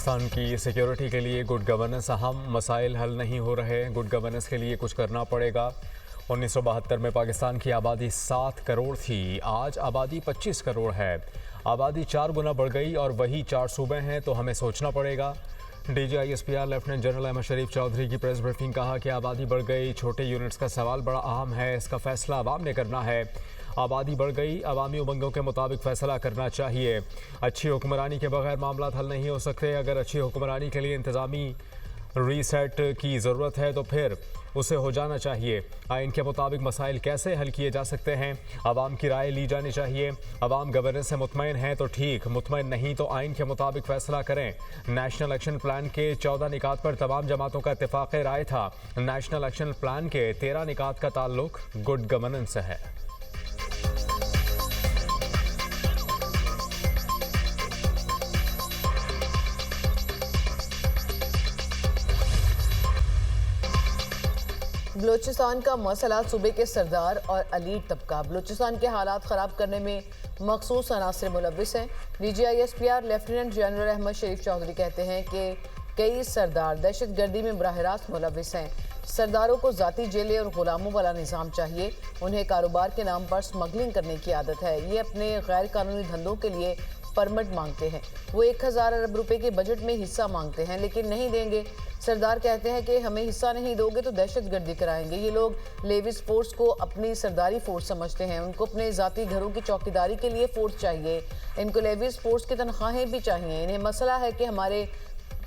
पाकिस्तान की सिक्योरिटी के लिए गुड गवर्नेंस अहम, मसाइल हल नहीं हो रहे, गुड गवर्नेंस के लिए कुछ करना पड़ेगा। 1972 में पाकिस्तान की आबादी 7 करोड़ थी, आज आबादी 25 करोड़ है। आबादी 4 गुना बढ़ गई और वही 4 सूबे हैं, तो हमें सोचना पड़ेगा। DGISPR लेफ्टिनेंट जनरल अहमद शरीफ चौधरी की प्रेस ब्रीफिंग। कहा कि आबादी बढ़ गई, छोटे यूनिट्स का सवाल बड़ा अहम है, इसका फैसला आवाम ने करना है। आबादी बढ़ गई, अवामी उमंगों के मुताबिक फैसला करना चाहिए। अच्छी हुक्मरानी के बगैर मामला हल नहीं हो सकते। अगर अच्छी हुक्मरानी के लिए इंतज़ामी रीसेट की ज़रूरत है तो फिर उसे हो जाना चाहिए। आइन के मुताबिक मसाइल कैसे हल किए जा सकते हैं, आवाम की राय ली जानी चाहिए। आवाम गवर्नेंस से मुतमईन हैं तो ठीक, मुतमईन नहीं तो आइन के मुताबिक फैसला करें। नेशनल एक्शन प्लान के 14 निकात पर तमाम जमातों का इत्तेफाक राय था। नेशनल एक्शन प्लान के 13 निकात का ताल्लुक गुड गवर्नेंस से है। बलूचिस्तान का मसला सूबे के सरदार और अलीट तबका बलूचिस्तान के हालात ख़राब करने में मखसूस अनासर मुलविस हैं। DGISPR लेफ्टिनेंट जनरल अहमद शरीफ चौधरी कहते हैं कि कई सरदार दहशत गर्दी में बराह रास्त मुलविस हैं। सरदारों को ज़ाती जेलें और ग़ुलामों वाला निज़ाम चाहिए। उन्हें कारोबार के नाम पर स्मगलिंग करने की आदत है। ये अपने गैर कानूनी धंधों के लिए परमिट मांगते हैं। वो 1000 अरब रुपए के बजट में हिस्सा मांगते हैं, लेकिन नहीं देंगे। सरदार कहते हैं कि हमें हिस्सा नहीं दोगे तो दहशत गर्दी कराएंगे। ये लोग लेविस फोर्स को अपनी सरदारी फोर्स समझते हैं। उनको अपने ज़ाती घरों की चौकीदारी के लिए फोर्स चाहिए। इनको लेविस फोर्स की तनख्वाहें भी चाहिए। इन्हें मसला है कि हमारे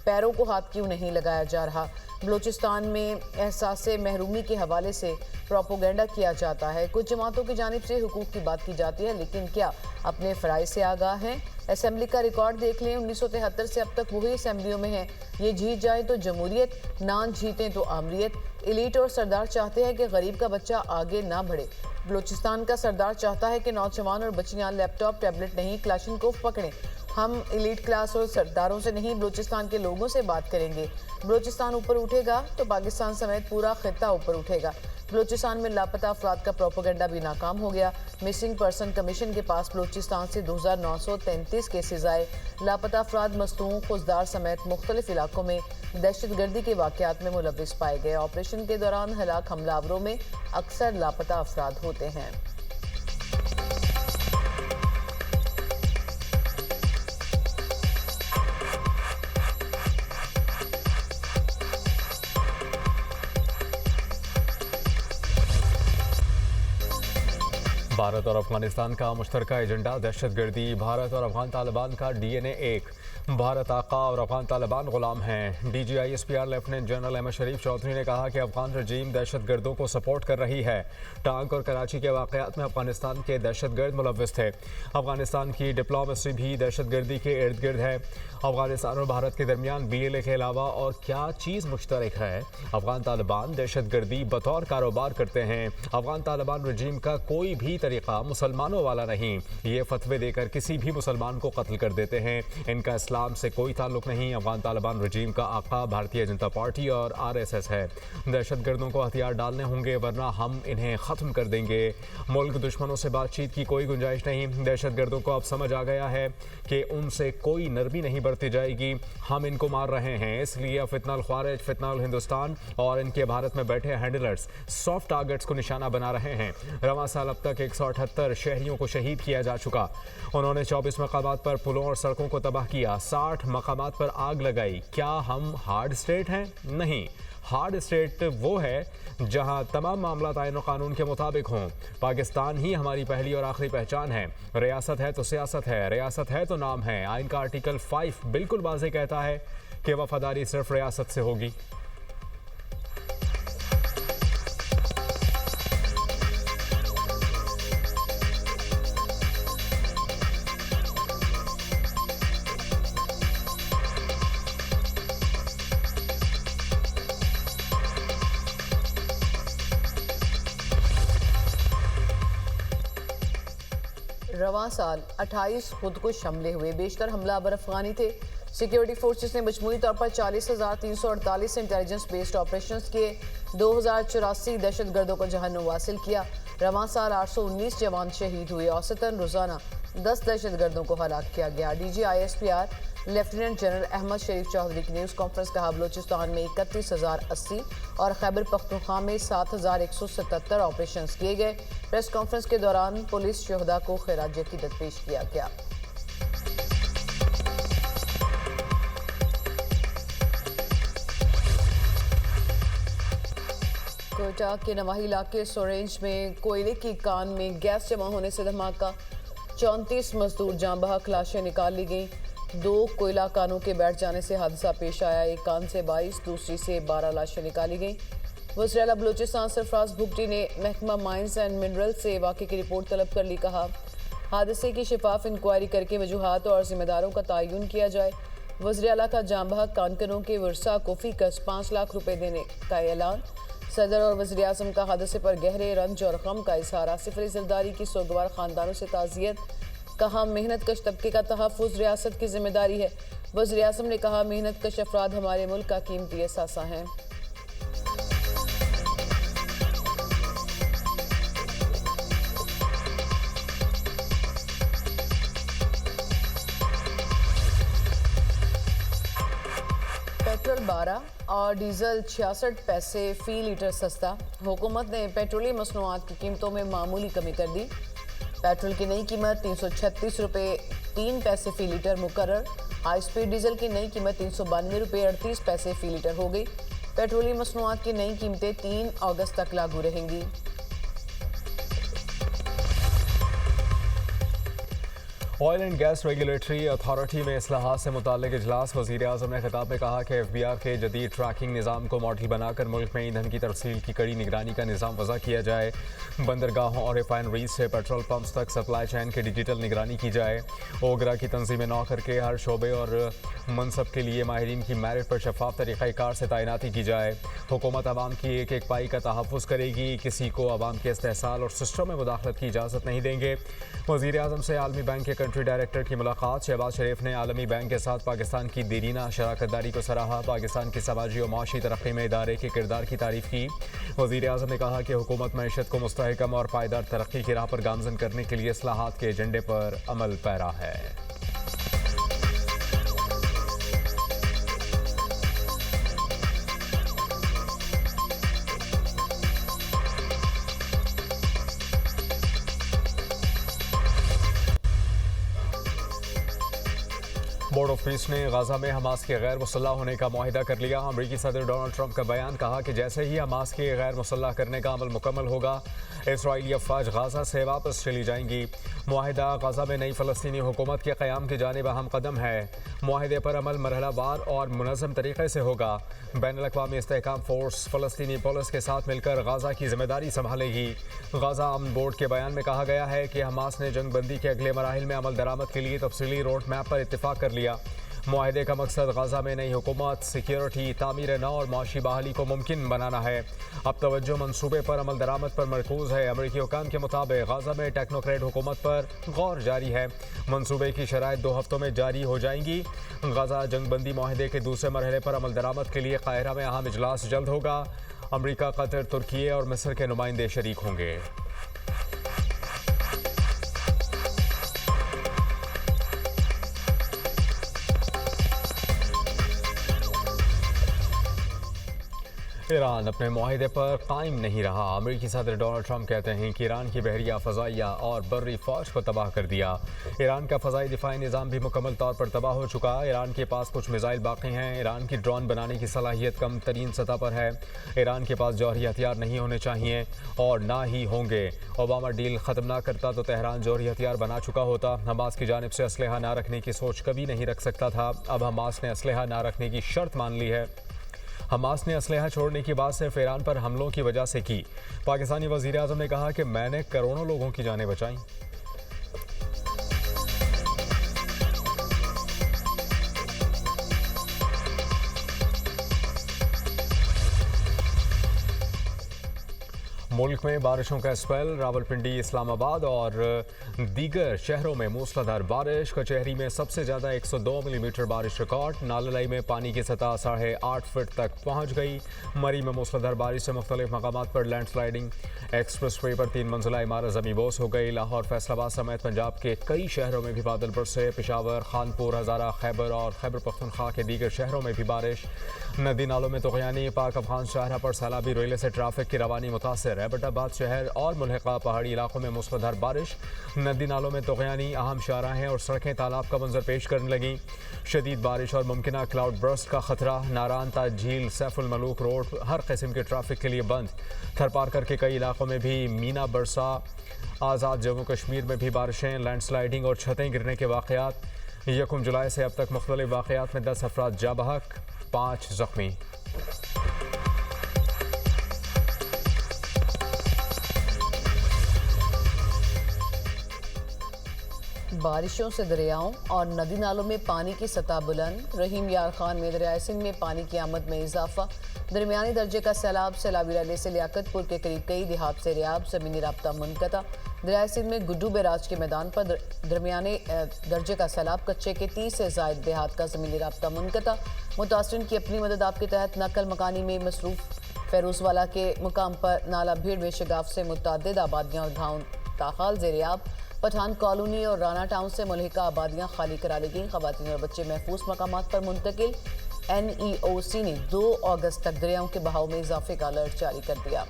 पैरों को हाथ क्यों नहीं लगाया जा रहा। बलूचिस्तान में एहसास महरूमी के हवाले से प्रोपोगेंडा किया जाता है। कुछ जमातों की जानिब से हुकूक की बात की जाती है, लेकिन क्या अपने फ़राइज़ से आगाह हैं? असेंबली का रिकॉर्ड देख लें, 1973 से अब तक वही असेंबलियों में हैं। ये जीत जाए तो जमहूरियत, ना जीतें तो आमरीत। एलीट और सरदार चाहते हैं कि गरीब का बच्चा आगे ना बढ़े। बलूचिस्तान का सरदार चाहता है कि नौजवान और बच्चियाँ लैपटॉप, टैबलेट नहीं, क्लाशिनकोफ पकड़ें। हम एलीट क्लास और सरदारों से नहीं, बलूचिस्तान के लोगों से बात करेंगे। बलूचिस्तान ऊपर उठेगा तो पाकिस्तान समेत पूरा खित्ता ऊपर उठेगा। बलूचिस्तान में लापता अफराद का प्रोपोगेंडा भी नाकाम हो गया। मिसिंग पर्सन कमीशन के पास बलूचिस्तान से 2933 केसेज आए। लापता अफराद मस्तूं, खुजदार समेत मुख्तलिफ इलाकों में दहशत गर्दी के वाक़यात में मुलविस पाए गए। ऑपरेशन के दौरान हलाक हमलावरों में अक्सर लापता अफराद होते हैं। भारत और अफगानिस्तान का मुश्तरका एजेंडा दहशत गर्दी। भारत और अफगान तालिबान का DNA एक। भारत आका और अफगान तालिबान गुलाम हैं। DGISPR लेफ्टिनेंट जनरल अहमद शरीफ चौधरी ने कहा कि अफगान रजीम दहशत गर्दों को सपोर्ट कर रही है। टांक और कराची के वाक़यात में अफगानिस्तान के दहशत गर्द मुलविस थे। अफगानिस्तान की डिप्लोमेसी भी दहशत गर्दी के इर्द गिर्द है। अफगानिस्तान और भारत के दरमियान BLA के अलावा और क्या चीज़ मुश्तरक है? अफगान तालिबान दहशत गर्दी बतौर कारोबार करते हैं। अफगान तालिबान रजीम का कोई भी तरीका मुसलमानों वाला नहीं। ये फतवे देकर किसी भी मुसलमान को कत्ल कर देते हैं। इनका इस्लाम से कोई ताल्लुक नहीं। अफगान तालिबान रजीम का आका भारतीय जनता पार्टी और RSS है। दहशत गर्दों को हथियार डालने होंगे, वरना हम इन्हें ख़त्म कर देंगे। मुल्क दुश्मनों से बातचीत की कोई गुंजाइश नहीं। दहशत गर्दों को अब समझ आ गया है कि उनसे कोई नरमी नहीं बरती जाएगी। हम इनको मार रहे हैं, इसलिए फितनल ख्वारिज, फितनल हिंदुस्तान और इनके भारत में बैठे हैंडलर्स सॉफ्ट टारगेट्स को निशाना बना रहे हैं। रवां साल अब तक 178 शहरियों को शहीद किया जा चुका। उन्होंने 24 मकामात पर पुलों और सड़कों को तबाह किया, 60 मकामात पर आग लगाई। क्या हम हार्ड स्टेट हैं? नहीं। हार्ड स्टेट वो है जहां तमाम मामला आईन और कानून के मुताबिक हों। पाकिस्तान ही हमारी पहली और आखिरी पहचान है। रियासत है तो सियासत है, रियासत है तो नाम है। आइन का आर्टिकल 5 बिल्कुल वाज़ेह कहता है कि वफादारी सिर्फ रियासत से होगी। रवां साल 28 खुदकुश हमले हुए, बेशतर हमलावर अफगानी थे। सिक्योरिटी फोर्सेस ने मजमूई तौर पर 40,348 इंटेलिजेंस बेस्ड ऑपरेशंस के 2084 दहशत गर्दों को जहन्नुम वासिल किया। रवां साल 819 जवान शहीद हुए। औसतन रोजाना 10 दहशतगर्दों को हलाक किया गया। DGISPR लेफ्टिनेंट जनरल अहमद शरीफ चौधरी की न्यूज़ कॉन्फ्रेंस कहा, बलूचिस्तान में 31,080 और खैबर पख्तूनख्वा में 7,177 ऑपरेशन किए गए। प्रेस कॉन्फ्रेंस के दौरान पुलिस शहदा को खैरात अकीदत पेश किया गया। कोयटा के नवाही इलाके सोरेंज में कोयले की कान में गैस जमा होने से धमाका, 34 मजदूर जान बहक, लाशें निकाल ली गईं। 2 कोयला कानों के बैठ जाने से हादसा पेश आया। एक कान से 22, दूसरी से 12 लाशें निकाली गईं। वज़ीर-ए-आला बलूचिस्तान सरफराज भुगटी ने महकमा माइंस एंड मिनरल से वाक़े की रिपोर्ट तलब कर ली। कहा, हादसे की शिफाफ इंक्वायरी करके वजूहात और जिम्मेदारों का तयन किया जाए। वज़ीर-ए-आला का जान बहक कानकनों के वर्सा को फीकस 5 लाख रुपए देने का ऐलान। सदर और वज़ीर आज़म का हादसे पर गहरे रंज और गम का इजहार। आसिफ अली जरदारी की सोगवार ख़ानदानों से ताज़ियत। कहा, मेहनत कश तबके का तहफ़्फ़ुज़ रियासत की जिम्मेदारी है। वज़ीर आज़म ने कहा, मेहनत कश अफराद हमारे मुल्क का कीमती असासा हैं। पेट्रोल 12 और डीजल 66 पैसे फी लीटर सस्ता। हुकूमत ने पेट्रोलियम मसनूआत की कीमतों में मामूली कमी कर दी। पेट्रोल की नई कीमत 336 रुपये 3 पैसे फी लीटर मुकर्रर। हाई स्पीड डीजल की नई कीमत 392 रुपये 38 पैसे फी लीटर हो गई। पेट्रोलियम मसनूआत की नई कीमतें 3 अगस्त तक लागू रहेंगी। Oil and gas regulatory authority में इस्लाहात से मुताल्लिक इजलास। वज़ीर आज़म ने खिताब में कहा कि FBR के जदीद ट्रैकिंग निज़ाम को मॉडल बनाकर मुल्क में ईंधन की तरसील की कड़ी निगरानी का निज़ाम वज़ा किया जाए। बंदरगाहों और रिफाइनरीज से पेट्रोल पंप्स तक सप्लाई चैन की डिजिटल निगरानी की जाए। ओगरा की तंजीमें नौ करके हर शोबे और मनसब के लिए माहिरीन की मेरिट पर शफाफ तरीक़ाकार से तैनाती की जाए। हुकूमत आवाम की एक एक पाई का तहफ़्फ़ुज़ करेगी। किसी को आवाम के इस्तेहसाल और सिस्टम में मुदाखलत की इजाज़त नहीं देंगे। वज़ीर आज़म से आलमी बैंक के कंट्री डायरेक्टर की मुलाकात। शहबाज शरीफ ने आलमी बैंक के साथ पाकिस्तान की देरीना शराकतदारी को सराहा। पाकिस्तान की समाजी और माशी तरक्की में इदारे के किरदार की तारीफ की। वज़ीर आज़म ने कहा कि हुकूमत मईशत को मुस्तहकम और पायदार तरक्की की राह पर गामजन करने के लिए इस्लाहात के एजेंडे पर अमल पैरा है। बोर्ड ऑफ पीस ने गाजा में हमास के गैर मुसल्लह होने का मुआहिदा कर लिया। अमरीकी सदर डोनाल्ड ट्रंप का बयान। कहा कि जैसे ही हमास के गैर मुसल्लह करने का अमल मुकम्मल होगा, इसराइली अफवाज गाजा से वापस चली जाएंगी। मुआहिदा गाजा में नई फ़लस्तीनी हुकूमत के क़याम की जानिब अहम कदम है। मुआहिदे पर अमल मरहलावार और मुनज़्ज़म तरीक़े से होगा। बैनुल-अक़वामी इस्तेहकाम फ़ोर्स फ़लस्तीनी पुलिस के साथ मिलकर गाजा की जिम्मेदारी संभालेगी। गाजा अमन बोर्ड के बयान में कहा गया है कि हमास ने जंगबंदी के अगले मराहिल में अमल दरामद के लिए तफसीली रोड मैप पर इत्तिफ़ाक़ कर लिया। मुआहिदे का मकसद गाजा में नई हुकूमत, सिक्योरिटी, तामीर नौ और माशी बहाली को मुमकिन बनाना है। अब तवज्जो मंसूबे पर अमल दरामद पर मरकूज़ है। अमरीकी हुकाम के मुताबिक गाजा में टेक्नोक्रेट हुकूमत पर गौर जारी है। मंसूबे की शराइत 2 हफ्तों में जारी हो जाएंगी। गाजा जंगबंदी मुआहिदे के दूसरे मरहले पर अमल दरामद के लिए काहिरा में अहम इजलास जल्द होगा। अमरीका, कतर, तुर्की और मिस्र के नुमाइंदे शरीक होंगे। ईरान अपने मुआहिदे पर कायम नहीं रहा। अमेरिकी सदर डोनाल्ड ट्रंप कहते हैं कि ईरान की बहरिया, फ़ज़ाइया और बर्री फ़ौज को तबाह कर दिया। ईरान का फ़ज़ाई दिफाई निज़ाम भी मुकम्मल तौर पर तबाह हो चुका। ईरान के पास कुछ मिसाइल बाकी हैं। ईरान की ड्रोन बनाने की सलाहियत कम तरीन सतह पर है। ईरान के पास जौहरी हथियार नहीं होने चाहिए और ना ही होंगे। ओबामा डील ख़त्म ना करता तो तेहरान जौहरी हथियार बना चुका होता। हमास की जानिब से असलहा ना रखने की सोच कभी नहीं रख सकता था। अब हमास ने असलहा ना रखने की शर्त मान ली है। हमास ने असलहा छोड़ने की बात सिर्फ ईरान पर हमलों की वजह से की। पाकिस्तानी वज़ीर आज़म ने कहा कि मैंने करोड़ों लोगों की जानें बचाईं। मुल्क में बारिशों का स्पेल। रावलपिंडी, इस्लामाबाद और दीगर शहरों में मूसलाधार बारिश। कचहरी में सबसे ज़्यादा 102 मिलीमीटर बारिश रिकॉर्ड। नाललाई में पानी की सतह 8.5 फीट तक पहुंच गई। मरी में मूसलाधार बारिश से मुख्तलिफ मकामात पर लैंडस्लाइडिंग। एक्सप्रेस वे पर 3 मंजिला इमारत ज़मींबोस हो गई। लाहौर, फैसलाबाद समेत पंजाब के कई शहरों में भी बादल बरसे। पेशावर, खानपुर, हज़ारा, खैबर और खैबर पख्तूनख्वा के दीगर शहरों में भी बारिश। नदी नालों में तुग़यानी। पाक अफगान शाहरा पर सैलाबी रेले से ट्रैफिक की रवानी मुतासर। एबटाबाद शहर और मुल्हिका पहाड़ी इलाकों में मूसलाधार बारिश। नदी नालों में तुग़यानी, अहम शाहराहें और सड़कें तालाब का मंजर पेश करने लगी। शदीद बारिश और मुमकिना क्लाउड बर्स्ट का खतरा। नारान, ताज झील, सैफुल मलूक रोड हर किस्म के ट्रैफिक के लिए बंद। थरपारकर के कई इलाकों में भी मीना बरसा। आज़ाद जम्मू कश्मीर में भी बारिशें, लैंडस्लाइडिंग और छतें गिरने के वाक़यात। 1 जुलाई से अब तक मुख्तलिफ वाक़यात में 10 अफराद जा बहक, 5 ज़ख्मी। बारिशों से दरियाओं और नदी नालों में पानी की सतह बुलंद। रहीम यार खान में दरियाए सिंध में पानी की आमद में इजाफा। दरमियानी दर्जे का सैलाब। सैलाबी रैले से लियाकतपुर के करीब कई देहात से रियाब। ज़मीनी राब्ता मुनक़ता। दरियाए सिंध में गुड्डू बैराज के मैदान पर दरमियाने दर्जे का सैलाब। कच्चे के 30 से ज़ायद देहात का ज़मीनी राब्ता मुनक़ता। मुतासरीन की अपनी मदद आपके तहत नकल मकानी में मसरूफ़। फेरोज़वाला के मुकाम पर नाला भीड़ में शगाफ से मुतअद्दिद आबादियाँ और गाँव ताहाल ज़ेरियाब। पठान कॉलोनी और राना टाउन से मुल्हिका आबादियाँ खाली करा ली गईं। ख़वातीन और बच्चे महफूज मकामात पर मुंतकिल। NEOC ने 2 अगस्त तक दरियाओं के बहाव में इजाफे का अलर्ट जारी कर दिया।